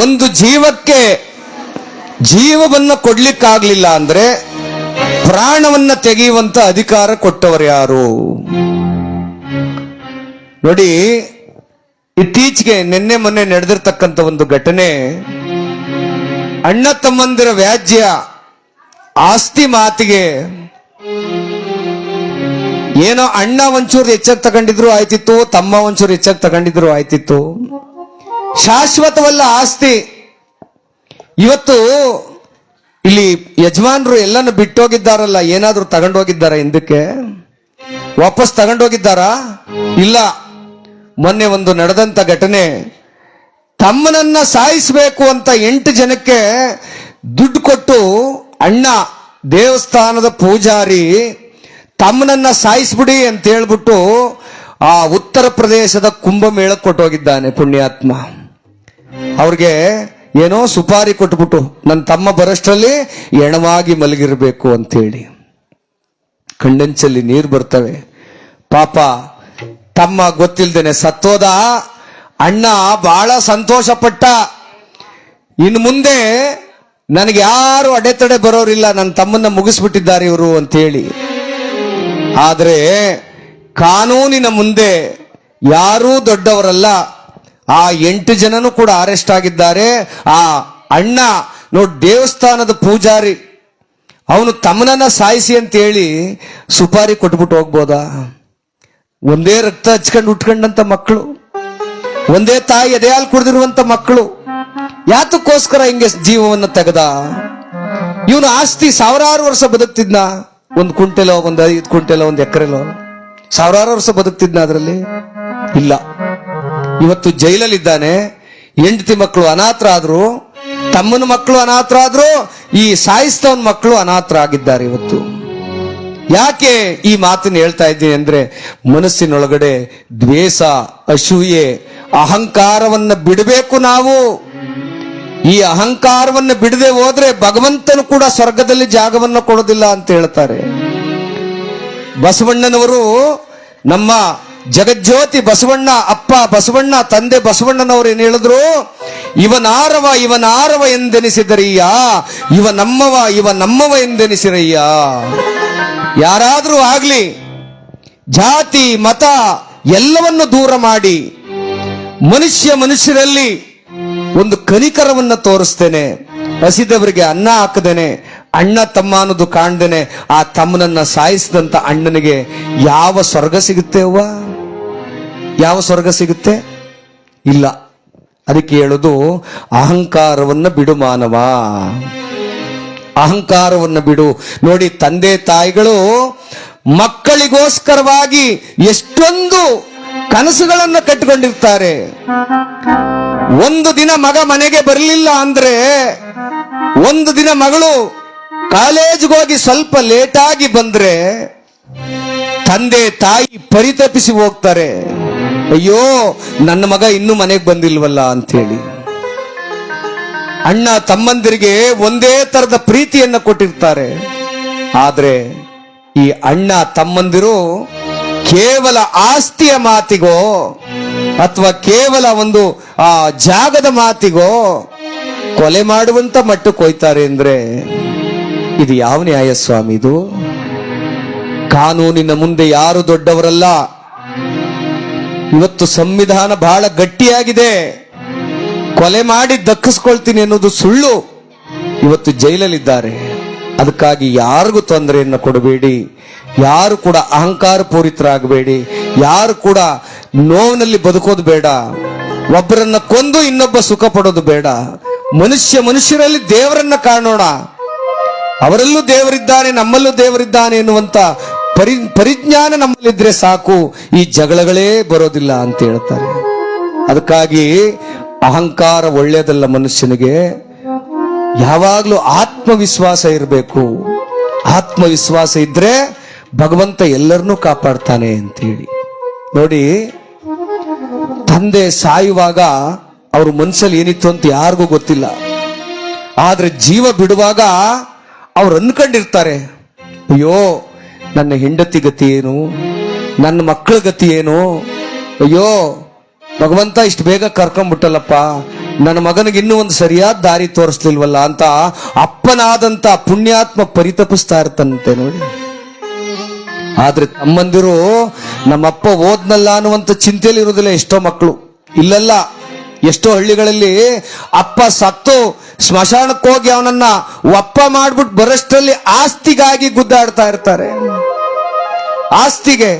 ಒಂದು ಜೀವಕ್ಕೆ ಜೀವವನ್ನ ಕೊಡ್ಲಿಕ್ಕಾಗ್ಲಿಲ್ಲ ಅಂದ್ರೆ ಪ್ರಾಣವನ್ನ ತೆಗೆಯುವಂತ ಅಧಿಕಾರ ಕೊಟ್ಟವರು ಯಾರು? ನೋಡಿ, ಇತ್ತೀಚೆಗೆ ನಿನ್ನೆ ಮೊನ್ನೆ ನಡೆದಿರ್ತಕ್ಕಂಥ ಒಂದು ಘಟನೆ, ಅಣ್ಣ ತಮ್ಮಂದಿರ ವ್ಯಾಜ್ಯ ಆಸ್ತಿ ಮಾತಿಗೆ ಏನೋ ಅಣ್ಣ ಒಂಚೂರು ಹೆಚ್ಚಾಗಿ ತಗೊಂಡಿದ್ರು ಆಯ್ತಿತ್ತು, ತಮ್ಮ ಒಂಚೂರು ಹೆಚ್ಚಾಗಿ ತಗೊಂಡಿದ್ರು ಆಯ್ತಿತ್ತು. ಶಾಶ್ವತವಲ್ಲ ಆಸ್ತಿ. ಇವತ್ತು ಇಲ್ಲಿ ಯಜಮಾನರು ಎಲ್ಲಾನು ಬಿಟ್ಟೋಗಿದ್ದಾರಲ್ಲ, ಏನಾದ್ರೂ ತಗೊಂಡೋಗಿದ್ದಾರ? ಹಿಂದಕ್ಕೆ ವಾಪಸ್ ತಗೊಂಡೋಗಿದ್ದಾರಾ? ಇಲ್ಲ. ಮೊನ್ನೆ ಒಂದು ನಡೆದಂತ ಘಟನೆ, ತಮ್ಮನನ್ನ ಸಾಯಿಸಬೇಕು ಅಂತ 8 ಜನಕ್ಕೆ ದುಡ್ಡು ಕೊಟ್ಟು ಅಣ್ಣ ದೇವಸ್ಥಾನದ ಪೂಜಾರಿ ತಮ್ಮನನ್ನ ಸಾಯಿಸ್ಬಿಡಿ ಅಂತ ಹೇಳ್ಬಿಟ್ಟು ಆ ಉತ್ತರ ಪ್ರದೇಶದ ಕುಂಭಮೇಳಕ್ಕೆ ಕೊಟ್ಟೋಗಿದ್ದಾನೆ ಪುಣ್ಯಾತ್ಮ. ಅವ್ರಿಗೆ ಏನೋ ಸುಪಾರಿ ಕೊಟ್ಬಿಟ್ಟು ನನ್ನ ತಮ್ಮ ಬರೋಷ್ಟರಲ್ಲಿ ಎಣವಾಗಿ ಮಲಗಿರ್ಬೇಕು ಅಂತೇಳಿ ಕಣ್ಣಂಚಲ್ಲಿ ನೀರು ಬರ್ತವೆ. ಪಾಪ ತಮ್ಮ ಗೊತ್ತಿಲ್ದೇನೆ ಸತ್ತೋದ. ಅಣ್ಣ ಬಹಳ ಸಂತೋಷ ಪಟ್ಟ. ಇನ್ನು ಮುಂದೆ ನನಗೆ ಯಾರು ಅಡೆತಡೆ ಬರೋರಿಲ್ಲ, ನನ್ನ ತಮ್ಮನ್ನ ಮುಗಿಸ್ಬಿಟ್ಟಿದ್ದಾರೆ ಇವರು ಅಂತೇಳಿ. ಆದರೆ ಕಾನೂನಿನ ಮುಂದೆ ಯಾರೂ ದೊಡ್ಡವರಲ್ಲ. ಆ 8 ಜನನು ಕೂಡ ಅರೆಸ್ಟ್ ಆಗಿದ್ದಾರೆ. ಆ ಅಣ್ಣ ನೋಡಿ, ದೇವಸ್ಥಾನದ ಪೂಜಾರಿ, ಅವನು ತಮ್ಮನನ್ನ ಸಾಯಿಸಿ ಅಂತ ಹೇಳಿ ಸುಪಾರಿ ಕೊಟ್ಬಿಟ್ಟು ಹೋಗ್ಬೋದಾ? ಒಂದೇ ರಕ್ತ ಹಚ್ಕೊಂಡು ಉಟ್ಕೊಂಡಂತ ಮಕ್ಕಳು, ಒಂದೇ ತಾಯಿ ಎದೆ ಹಾಲು ಕುಡಿದಿರುವಂತ ಮಕ್ಕಳು, ಯಾತಕ್ಕೋಸ್ಕರ ಹಿಂಗೆ ಜೀವವನ್ನು ತೆಗೆದ? ಇವನು ಆಸ್ತಿ ಸಾವಿರಾರು ವರ್ಷ ಬದುಕ್ತಿದ್ನ. 1 ಕ್ವಿಂಟಲೋ, 5 ಕ್ವಿಂಟಲೋ, 1 ಎಕರೆಲೋ, ಸಾವಿರಾರು ವರ್ಷ ಬದುಕ್ತಿದ್ನ ಅದರಲ್ಲಿ? ಇಲ್ಲ. ಇವತ್ತು ಜೈಲಲ್ಲಿದ್ದಾನೆ. ಹೆಂಡತಿ ಮಕ್ಕಳು ಅನಾಥರಾದ್ರು, ತಮ್ಮನ ಮಕ್ಕಳು ಅನಾಥರಾದ್ರು, ಈ ಸಾಯಿಸ್ತವನ ಮಕ್ಕಳು ಅನಾಥರಾಗಿದ್ದಾರೆ ಇವತ್ತು. ಯಾಕೆ ಈ ಮಾತನ್ನು ಹೇಳ್ತಾ ಇದ್ದೀನಿ ಅಂದ್ರೆ, ಮನಸ್ಸಿನೊಳಗಡೆ ದ್ವೇಷ, ಅಸೂಯೆ, ಅಹಂಕಾರವನ್ನ ಬಿಡಬೇಕು ನಾವು. ಈ ಅಹಂಕಾರವನ್ನ ಬಿಡದೆ ಹೋದ್ರೆ ಭಗವಂತನು ಕೂಡ ಸ್ವರ್ಗದಲ್ಲಿ ಜಾಗವನ್ನು ಕೊಡೋದಿಲ್ಲ ಅಂತ ಹೇಳ್ತಾರೆ. ಬಸವಣ್ಣನವರು, ನಮ್ಮ ಜಗಜ್ಯೋತಿ ಬಸವಣ್ಣ ಅಪ್ಪ ಬಸವಣ್ಣ, ತಂದೆ ಬಸವಣ್ಣನವರು ಏನ್ ಹೇಳಿದ್ರು? ಇವನಾರವ ಇವನಾರವ ಎಂದೆನಿಸಿದರಯ್ಯ, ಇವ ನಮ್ಮವ ಎಂದೆನಿಸಿರಯ್ಯ. ಯಾರಾದ್ರೂ ಆಗ್ಲಿ ಜಾತಿ ಮತ ಎಲ್ಲವನ್ನು ದೂರ ಮಾಡಿ ಮನುಷ್ಯರಲ್ಲಿ ಒಂದು ಕನಿಕರವನ್ನ ತೋರಿಸ್ತೇನೆ. ಹಸಿದವರಿಗೆ ಅನ್ನ ಹಾಕದೇನೆ, ಅಣ್ಣ ತಮ್ಮ ಅನ್ನೋದು ಕಾಣ್ದೇನೆ ಆ ತಮ್ಮನನ್ನ ಸಾಯಿಸಿದಂತ ಅಣ್ಣನಿಗೆ ಯಾವ ಸ್ವರ್ಗ ಸಿಗುತ್ತೆ ಅವ್ವ? ಯಾವ ಸ್ವರ್ಗ ಸಿಗುತ್ತೆ? ಇಲ್ಲ. ಅದಕ್ಕೆ ಹೇಳೋದು, ಅಹಂಕಾರವನ್ನ ಬಿಡು ಮಾನವ, ಅಹಂಕಾರವನ್ನ ಬಿಡು. ನೋಡಿ, ತಂದೆ ತಾಯಿಗಳು ಮಕ್ಕಳಿಗೋಸ್ಕರವಾಗಿ ಎಷ್ಟೊಂದು ಕನಸುಗಳನ್ನ ಕಟ್ಟಿಕೊಂಡಿರ್ತಾರೆ. ಒಂದು ದಿನ ಮಗ ಮನೆಗೆ ಬರಲಿಲ್ಲ ಅಂದ್ರೆ, ಒಂದು ದಿನ ಮಗಳು ಕಾಲೇಜ್ಗೆ ಹೋಗಿ ಸ್ವಲ್ಪ ಲೇಟಾಗಿ ಬಂದ್ರೆ ತಂದೆ ತಾಯಿ ಪರಿತಪಿಸಿ ಹೋಗ್ತಾರೆ. ಅಯ್ಯೋ, ನನ್ನ ಮಗ ಇನ್ನೂ ಮನೆಗೆ ಬಂದಿಲ್ವಲ್ಲ ಅಂತೇಳಿ. ಅಣ್ಣ ತಮ್ಮಂದಿರಿಗೆ ಒಂದೇ ತರದ ಪ್ರೀತಿಯನ್ನ ಕೊಟ್ಟಿರ್ತಾರೆ. ಆದ್ರೆ ಈ ಅಣ್ಣ ತಮ್ಮಂದಿರು ಕೇವಲ ಆಸ್ತಿಯ ಮಾತಿಗೋ ಅಥವಾ ಕೇವಲ ಒಂದು ಆ ಜಾಗದ ಮಾತಿಗೋ ಕೊಲೆ ಮಾಡುವಂತ ಮಟ್ಟಕ್ಕೆ ಹೋಯ್ತಾರೆ ಅಂದ್ರೆ ಇದು ಯಾವ ನ್ಯಾಯ ಸ್ವಾಮಿ? ಇದು ಕಾನೂನಿನ ಮುಂದೆ ಯಾರು ದೊಡ್ಡವರಲ್ಲ. ಇವತ್ತು ಸಂವಿಧಾನ ಬಹಳ ಗಟ್ಟಿಯಾಗಿದೆ. ಕೊಲೆ ಮಾಡಿ ದಕ್ಕಿಸ್ಕೊಳ್ತೀನಿ ಅನ್ನೋದು ಸುಳ್ಳು. ಇವತ್ತು ಜೈಲಲ್ಲಿದ್ದಾರೆ. ಅದಕ್ಕಾಗಿ ಯಾರಿಗೂ ತೊಂದರೆಯನ್ನು ಕೊಡಬೇಡಿ, ಯಾರು ಕೂಡ ಅಹಂಕಾರ ಪೂರಿತರಾಗಬೇಡಿ, ಯಾರು ಕೂಡ ನೋವಿನಲ್ಲಿ ಬದುಕೋದು ಬೇಡ, ಒಬ್ಬರನ್ನ ಕೊಂದು ಇನ್ನೊಬ್ಬ ಸುಖ ಪಡೋದು ಬೇಡ. ಮನುಷ್ಯರಲ್ಲಿ ದೇವರನ್ನ ಕಾಣೋಣ. ಅವರಲ್ಲೂ ದೇವರಿದ್ದಾನೆ, ನಮ್ಮಲ್ಲೂ ದೇವರಿದ್ದಾನೆ ಎನ್ನುವಂತ ಪರಿಜ್ಞಾನ ನಮ್ಮಲ್ಲಿದ್ರೆ ಸಾಕು, ಈ ಜಗಳಗಳೇ ಬರೋದಿಲ್ಲ ಅಂತ ಹೇಳ್ತಾರೆ. ಅದಕ್ಕಾಗಿ ಅಹಂಕಾರ ಒಳ್ಳೆಯದಲ್ಲ. ಮನುಷ್ಯನಿಗೆ ಯಾವಾಗ್ಲೂ ಆತ್ಮವಿಶ್ವಾಸ ಇರಬೇಕು. ಆತ್ಮವಿಶ್ವಾಸ ಇದ್ರೆ ಭಗವಂತ ಎಲ್ಲರನ್ನೂ ಕಾಪಾಡ್ತಾನೆ ಅಂತೇಳಿ. ನೋಡಿ, ತಂದೆ ಸಾಯುವಾಗ ಅವ್ರ ಮನಸ್ಸಲ್ಲಿ ಏನಿತ್ತು ಅಂತ ಯಾರಿಗೂ ಗೊತ್ತಿಲ್ಲ. ಆದ್ರೆ ಜೀವ ಬಿಡುವಾಗ ಅವ್ರು ಅನ್ಕೊಂಡಿರ್ತಾರೆ, ಅಯ್ಯೋ ನನ್ನ ಹೆಂಡತಿ ಗತಿ ಏನು, ನನ್ನ ಮಕ್ಕಳ ಗತಿ ಏನು, ಅಯ್ಯೋ ಭಗವಂತ ಇಷ್ಟು ಬೇಗ ಕರ್ಕೊಂಡ್ಬಿಟ್ಟಲ್ಲಪ್ಪ, ನನ್ನ ಮಗನಿಗೆ ಇನ್ನೂ ಒಂದು ಸರಿಯಾದ ದಾರಿ ತೋರಿಸ್ಲಿಲ್ವಲ್ಲ ಅಂತ ಅಪ್ಪನಾದಂತ ಪುಣ್ಯಾತ್ಮ ಪರಿತಪಿಸ್ತಾ ಇರ್ತಾನಂತೆ ನೋಡಿ. ಆದ್ರೆ ತಮ್ಮಂದಿರು ನಮ್ಮಪ್ಪ ಓದ್ನಲ್ಲ ಅನ್ನುವಂತ ಚಿಂತೆಯಲ್ಲಿ ಇರುವುದಿಲ್ಲ ಎಷ್ಟೋ ಮಕ್ಕಳು. ಇಲ್ಲಲ್ಲ, ಎಷ್ಟೋ ಹಳ್ಳಿಗಳಲ್ಲಿ ಅಪ್ಪ ಸತ್ತು ಸ್ಮಶಾನಕ್ಕೆ ಹೋಗಿ ಅವನನ್ನ ಒಪ್ಪ ಮಾಡ್ಬಿಟ್ಟು ಬರೋಷ್ಟರಲ್ಲಿ ಆಸ್ತಿಗಾಗಿ ಗುದ್ದಾಡ್ತಾ ಇರ್ತಾರೆ. ಆಸ್ತಿಗೆ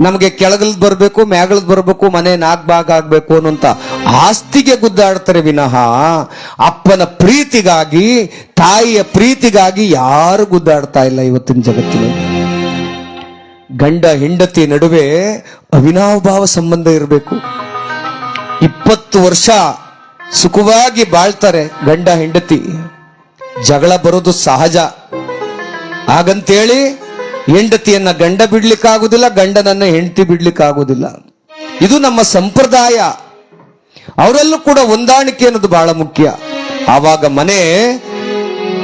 ನಮಗೆ ಕೆಳಗಲ್ದ್ ಬರ್ಬೇಕು, ಮ್ಯಾಗಲ್ದ್ ಬರ್ಬೇಕು, ಮನೆ 4 ಭಾಗ ಆಗ್ಬೇಕು ಅನ್ನೋಂತ ಆಸ್ತಿಗೆ ಗುದ್ದಾಡ್ತಾರೆ ವಿನಃ ಅಪ್ಪನ ಪ್ರೀತಿಗಾಗಿ, ತಾಯಿಯ ಪ್ರೀತಿಗಾಗಿ ಯಾರು ಗುದ್ದಾಡ್ತಾ ಇಲ್ಲ ಇವತ್ತಿನ ಜಗತ್ತಿನಲ್ಲಿ. ಗಂಡ ಹೆಂಡತಿ ನಡುವೆ ಅವಿನಾಭಾವ ಸಂಬಂಧ ಇರಬೇಕು. 20 ವರ್ಷ ಸುಖವಾಗಿ ಬಾಳ್ತಾರೆ ಗಂಡ ಹೆಂಡತಿ. ಜಗಳ ಬರೋದು ಸಹಜ. ಹಾಗಂತೇಳಿ ಹೆಂಡತಿಯನ್ನ ಗಂಡ ಬಿಡ್ಲಿಕ್ಕಾಗುದಿಲ್ಲ, ಗಂಡನನ್ನ ಹೆಂಡತಿ ಬಿಡ್ಲಿಕ್ಕಾಗುದಿಲ್ಲ. ಇದು ನಮ್ಮ ಸಂಪ್ರದಾಯ. ಅವರಲ್ಲೂ ಕೂಡ ಹೊಂದಾಣಿಕೆ ಅನ್ನೋದು ಬಹಳ ಮುಖ್ಯ. ಆವಾಗ ಮನೆ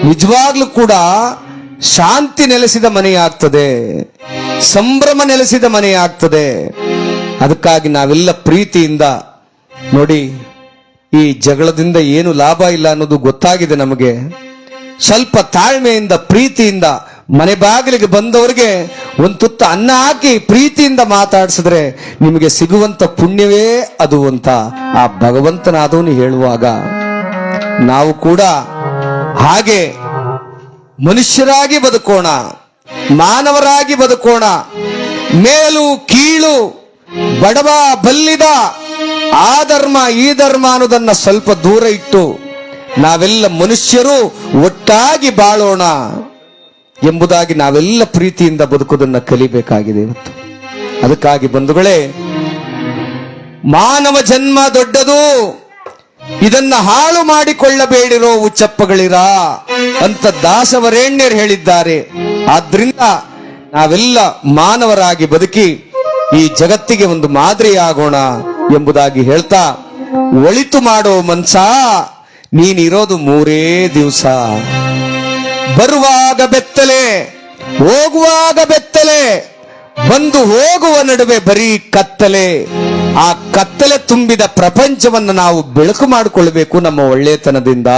ನಿಜವಾಗ್ಲೂ ಕೂಡ ಶಾಂತಿ ನೆಲೆಸಿದ ಮನೆಯಾಗ್ತದೆ, ಸಂಭ್ರಮ ನೆಲೆಸಿದ ಮನೆಯಾಗ್ತದೆ. ಅದಕ್ಕಾಗಿ ನಾವೆಲ್ಲ ಪ್ರೀತಿಯಿಂದ ನೋಡಿ, ಈ ಜಗಳದಿಂದ ಏನು ಲಾಭ ಇಲ್ಲ ಅನ್ನೋದು ಗೊತ್ತಾಗಿದೆ ನಮಗೆ. ಸ್ವಲ್ಪ ತಾಳ್ಮೆಯಿಂದ ಪ್ರೀತಿಯಿಂದ ಮನೆ ಬಾಗಿಲಿಗೆ ಬಂದವರಿಗೆ ಒಂದು ತುತ್ತು ಅನ್ನ ಹಾಕಿ ಪ್ರೀತಿಯಿಂದ ಮಾತಾಡಿಸಿದ್ರೆ ನಿಮಗೆ ಸಿಗುವಂತ ಪುಣ್ಯವೇ ಅದು ಅಂತ ಆ ಭಗವಂತನಾದವನು ಹೇಳುವಾಗ ನಾವು ಕೂಡ ಹಾಗೆ ಮನುಷ್ಯರಾಗಿ ಬದುಕೋಣ, ಮಾನವರಾಗಿ ಬದುಕೋಣ. ಮೇಲು ಕೀಳು, ಬಡವ ಬಲ್ಲಿದ, ಆ ಧರ್ಮ ಈ ಧರ್ಮ ಅನ್ನೋದನ್ನ ಸ್ವಲ್ಪ ದೂರ ಇಟ್ಟು ನಾವೆಲ್ಲ ಮನುಷ್ಯರು ಒಟ್ಟಾಗಿ ಬಾಳೋಣ ಎಂಬುದಾಗಿ ನಾವೆಲ್ಲ ಪ್ರೀತಿಯಿಂದ ಬದುಕೋದನ್ನ ಕಲಿಬೇಕಾಗಿದೆ ಇವತ್ತು. ಅದಕ್ಕಾಗಿ ಬಂಧುಗಳೇ, ಮಾನವ ಜನ್ಮ ದೊಡ್ಡದು, ಇದನ್ನ ಹಾಳು ಮಾಡಿಕೊಳ್ಳಬೇಡಿರೋ ಉಚ್ಚಪ್ಪಗಳಿರ ಅಂತ ದಾಸವರೇಣ್ಯರು ಹೇಳಿದ್ದಾರೆ. ಆದ್ರಿಂದ ನಾವೆಲ್ಲ ಮಾನವರಾಗಿ ಬದುಕಿ ಈ ಜಗತ್ತಿಗೆ ಒಂದು ಮಾದರಿಯಾಗೋಣ ಎಂಬುದಾಗಿ ಹೇಳ್ತಾ, ಒಳಿತು ಮಾಡೋ ಮನ್ಸ ನೀನಿರೋದು 3 ದಿವಸ. ಬರುವಾಗ ಬೆತ್ತಲೆ, ಹೋಗುವಾಗ ಬೆತ್ತಲೆ, ಬಂದು ಹೋಗುವ ನಡುವೆ ಬರೀ ಕತ್ತಲೆ. ಆ ಕತ್ತಲೆ ತುಂಬಿದ ಪ್ರಪಂಚವನ್ನು ನಾವು ಬೆಳಕು ಮಾಡಿಕೊಳ್ಳಬೇಕು ನಮ್ಮ ಒಳ್ಳೆತನದಿಂದ.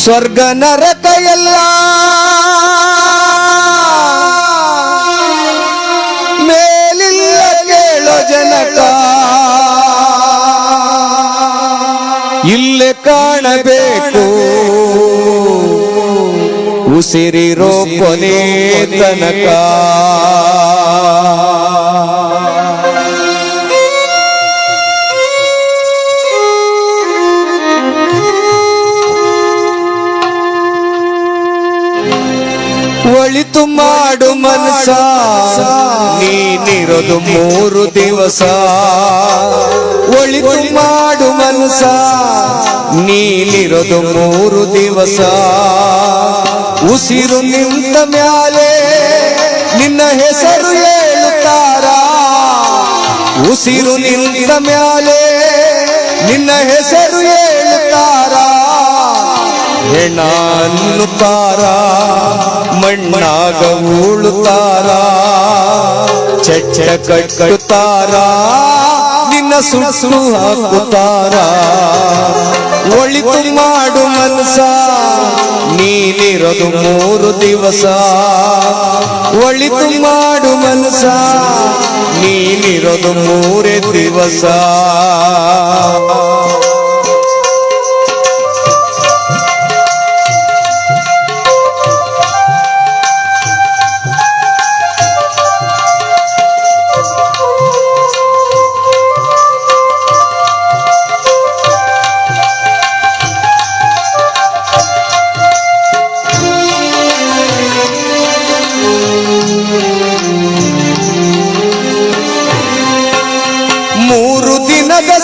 ಸ್ವರ್ಗ ನರಕ ಎಲ್ಲ ಮೇಲಿಲ್ಲ ಕೇಳೋ ಜನಕ, ಇಲ್ಲೇ ಕಾಣಬೇಕು ಉಸಿರಿರೋ ಕೊನೆ ತನಕ. ಒಳಿತು ಮಾಡು ಮನಸ ನೀನಿರೋದು 3 ದಿವಸ. ಒಳಿತು ಮಾಡು ಮನಸ ನೀನಿರೋದು 3 ದಿವಸ. ಉಸಿರು ನಿಂತ ಮ್ಯಾಲೆ ನಿನ್ನ ಹೆಸರು ಹೇಳುತ್ತಾರ. ಉಸಿರು ನಿಂತ ಮ್ಯಾಲೆ ನಿನ್ನ ಹೆಸರು ಹೇಳುತ್ತಾರ. ಹೆಣ ಅನ್ನುತ್ತಾರ, ಮಣ್ಣಾಗ ಉಳುತ್ತಾರ, ಚಚ್ಚ ಕಟ್ಟುತ್ತಾರ, ನಿನ್ನ ಸುಟ್ಟು ಹಾಕುತ್ತಾರ. ಒಳಿತು ಮಾಡು ಮನಸ ನೀನಿರೋದು 3 ದಿವಸ. ಒಳಿತು ಮಾಡು ಮನಸ ನೀನಿರೋದು 3 ದಿವಸ.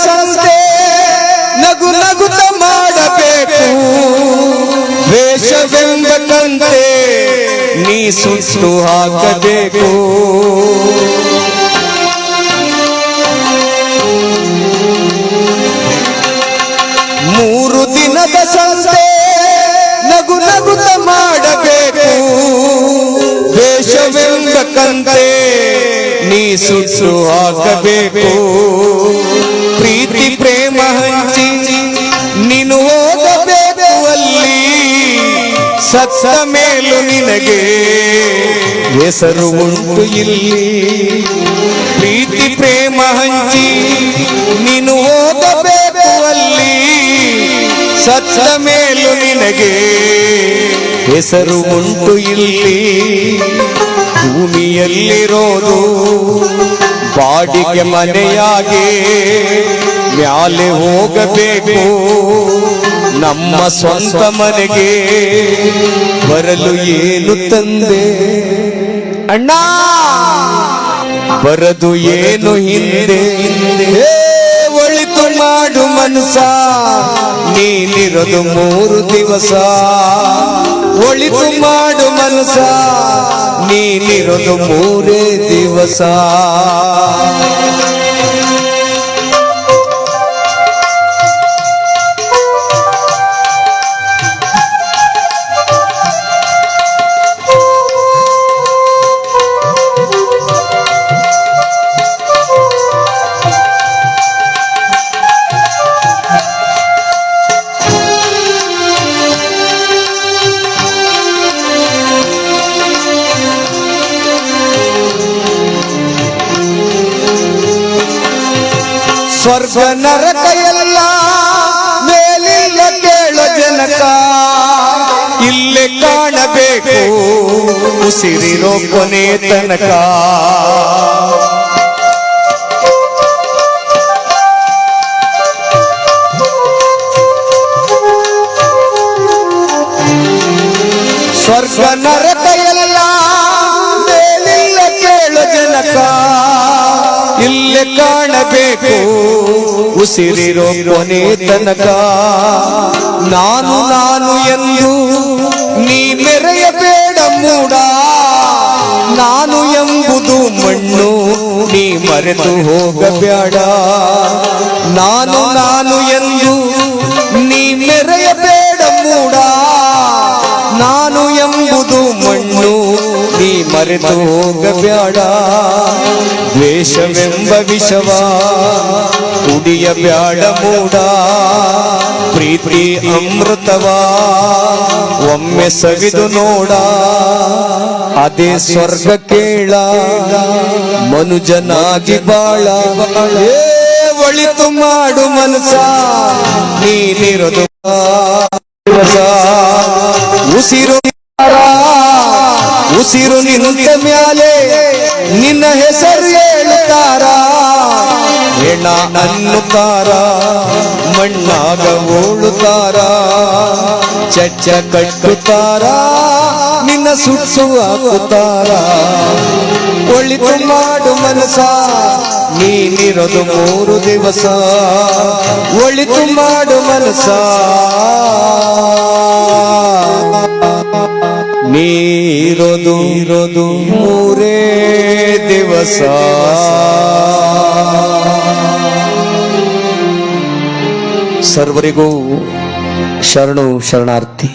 ಸಂತೆ ನಗು ನಗುತ್ತ ಮಾಡಬೇಕು, ವೇಷವೆಂಬ ಕಂತೆ ನೀ ಸುಟ್ಟು ಹಾಕಬೇಕು. 3 ದಿನದ ಸಂತೆ ನಗು ನಗುತ್ತ ಮಾಡಬೇಕು, ಬೆಳಕಂತೆ ನೀ ಸುಟ್ಟು ಹಾಕಬೇಕು. ಪ್ರೀತಿ ಪ್ರೇಮ ಹಂಚಿ ನೀನು ಹೋಗಬೇಕು ಅಲ್ಲಿ, ಸತ್ತ ಮೇಲೂ ನಿನಗೆ ಹೆಸರು ಉಂಟು ಇಲ್ಲಿ. ಪ್ರೀತಿ ಪ್ರೇಮ ಹಂಚಿ ನೀನು ಹೋಗಬೇಕು ಅಲ್ಲಿ, ಸತ್ತ ಮೇಲೂ ನಿನಗೆ ಹೆಸರು ಉಂಟು ಇಲ್ಲಿ. ಭೂಮಿಯಲ್ಲಿರೋದು ಬಾಡಿಗೆ ಮನೆಯಾಗೆ ಮ್ಯಾಲೆ ಹೋಗಬೇಕು. ನಮ್ಮ ಸ್ವಂತ ಮನೆಗೆ ಬರಲು ಏನು ತಂದೆ ಅಣ್ಣ, ಬರದು ಏನು ಹಿಂದೆ. ಒಳಿತು ಮಾಡು ಮನಸ, ನೀನಿರೋದು 3 ದಿವಸ. ಒಳಿತು ಮಾಡು ಮನಸ, ನೀನಿರೋದು 3 ದಿವಸ. ಸ್ವರ್ಗ ನರಕ ಎಲ್ಲ ಮೇಲಿಲ್ಲ ಕೇಳೋ ಜನಕ, ಇಲ್ಲೇ ಕಾಣಬೇಕು ಉಸಿರಿರೋ ಕೊನೆ ತನಕ. ಸ್ವರ್ಗ ನರಕ ಎಲ್ಲ ಮೇಲಿಲ್ಲ ಕೇಳೋ ಜನಕ, ಇಲ್ಲೇ ಕಾಣಬೇಕು ಉಸಿರಿರೋ ಕೊನೆ ತನಕ. ನಾನು ನಾನು ಎಂದು ನೀ ಮೆರೆಯಬೇಡ ಮೂಡ, ನಾನು ಎಂಬುದು ಮಣ್ಣು ನೀ ಮರೆತು ಹೋಗಬೇಡ. ನಾನು ನಾನು ಎಂದು ನೀ ಮೆರೆಯಬೇಡ ಮೂಡ, ನಾನು ಎಂಬುದು ಮಣ್ಣು ನೀ ಮರೆತು ಹೋಗಬೇಡ. ದ್ವೇಷವೆಂಬ ವಿಷವ ಕುಡಿಯಬೇಡ ಮೂಡ, ಪ್ರೀತಿ ಅಮೃತವ ಒಮ್ಮೆ ಸವಿದು ನೋಡ. ಅದೇ ಸ್ವರ್ಗ ಕೇಳ ಮನುಜನಾಗಿ ಬಾಳ. ಒಳಿತು ಮಾಡು ಮನಸ, ನೀನಿರೋದು ಉಸಿರು. ಉಸಿರು ನಿಂತ ಮ್ಯಾಲೆ ನಿನ್ನ ಹೆಸರು ಹೇಳುತ್ತಾರ, ಹೆಣ ಅನ್ನುತ್ತಾರ, ಮಣ್ಣಾಗ ಓಳುತ್ತಾರ, ಚಚ್ಚ ಕಟ್ಟುತ್ತಾರ, ನಿನ್ನ ಸುಟ್ಟು ಹಾಕುತ್ತಾರ. ಒಳಿತು ಮಾಡು ಮನಸ, ನೀನಿರೋದು 3 ದಿವಸ. ಒಳಿತು ಮಾಡು ಮನಸ, ನೀರೋದು 3 ದಿವಸ. ಸರ್ವರಿಗೂ ಶರಣು ಶರಣಾರ್ಥಿ.